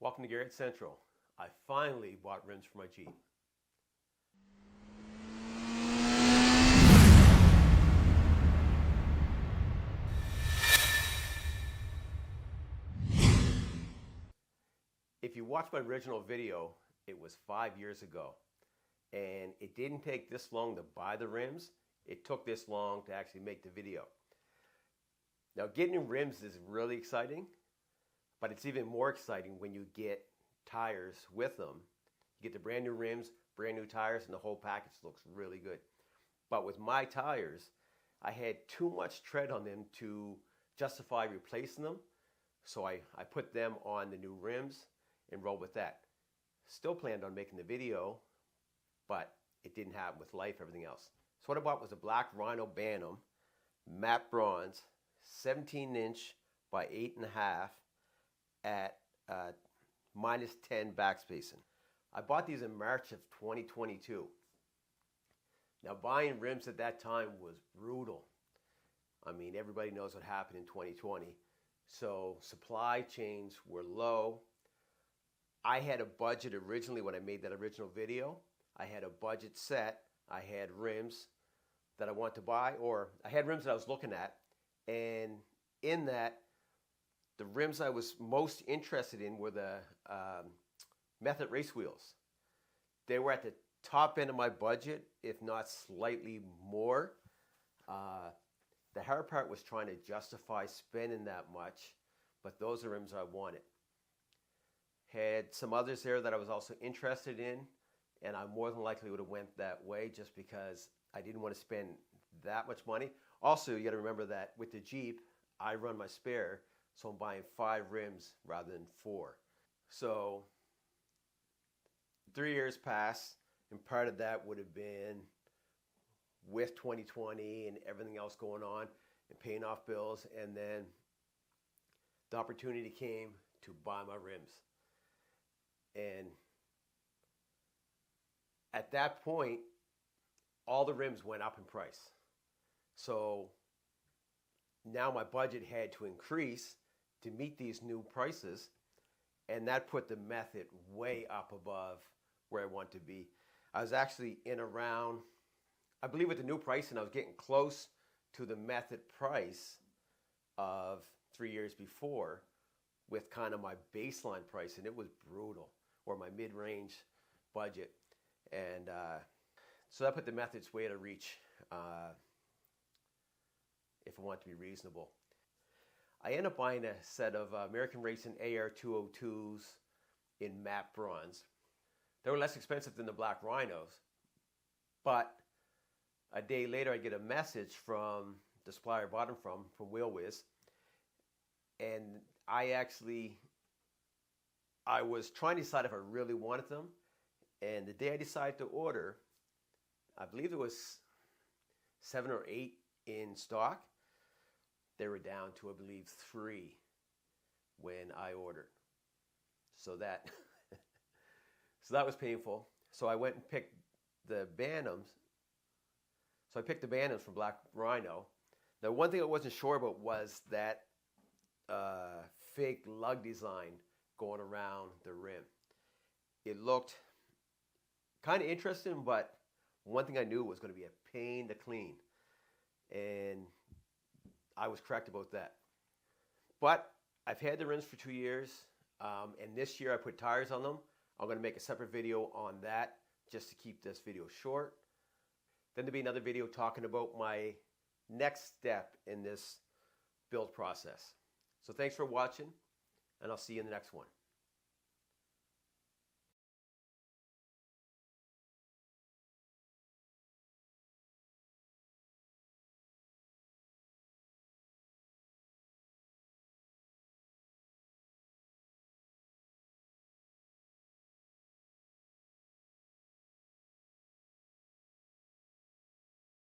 Welcome to Garrett Central. I finally bought rims for my Jeep. If you watch my original video, it was 5 years ago. And it didn't take this long to buy the rims. It took this long to actually make the video. Now, getting rims is really exciting, but it's even more exciting when you get tires with them. You get the brand new rims, brand new tires, and the whole package looks really good. But with my tires, I had too much tread on them to justify replacing them. So I put them on the new rims and rolled with that. Still planned on making the video, but it didn't happen with life, everything else. So what I bought was a black Rhino Bantam, matte bronze, 17-inch by 8.5 at -10 backspacing. I bought these in March of 2022. Now, buying rims at that time was brutal. I mean, everybody knows what happened in 2020. So supply chains were low. I had a budget originally when I made that original video. I had a budget set. I had rims that I wanted to buy, or I had rims that I was looking at. And in that, the rims I was most interested in were the Method race wheels. They were at the top end of my budget, if not slightly more. The hard part was trying to justify spending that much, but those are rims I wanted. Had some others there that I was also interested in, and I more than likely would have went that way just because I didn't want to spend that much money. Also, you got to remember that with the Jeep, I run my spare, so I'm buying 5 rims rather than 4. So 3 years passed, and part of that would have been with 2020 and everything else going on and paying off bills, and then the opportunity came to buy my rims. And at that point, all the rims went up in price. So now my budget had to increase to meet these new prices, and that put the Method way up above where I want to be. I was actually in around, I believe with the new pricing, I was getting close to the Method price of 3 years before with kind of my baseline price, and it was brutal, or my mid-range budget. And so that put the Method's way to reach if I want to be reasonable. I ended up buying a set of American Racing AR202s in matte bronze. They were less expensive than the black Rhinos, but a day later I get a message from the supplier I bought them from WheelWiz, and I was trying to decide if I really wanted them, and the day I decided to order, I believe there was 7 or 8 in stock. They were down to, I believe, 3 when I ordered. So that was painful. So I went and picked the Bantams. So I picked the Bantams from Black Rhino. Now, one thing I wasn't sure about was that fake lug design going around the rim. It looked kind of interesting, but one thing I knew was going to be a pain to clean. And I was correct about that. But I've had the rims for 2 years, and this year I put tires on them. I'm going to make a separate video on that just to keep this video short. Then there'll be another video talking about my next step in this build process. So thanks for watching, and I'll see you in the next one.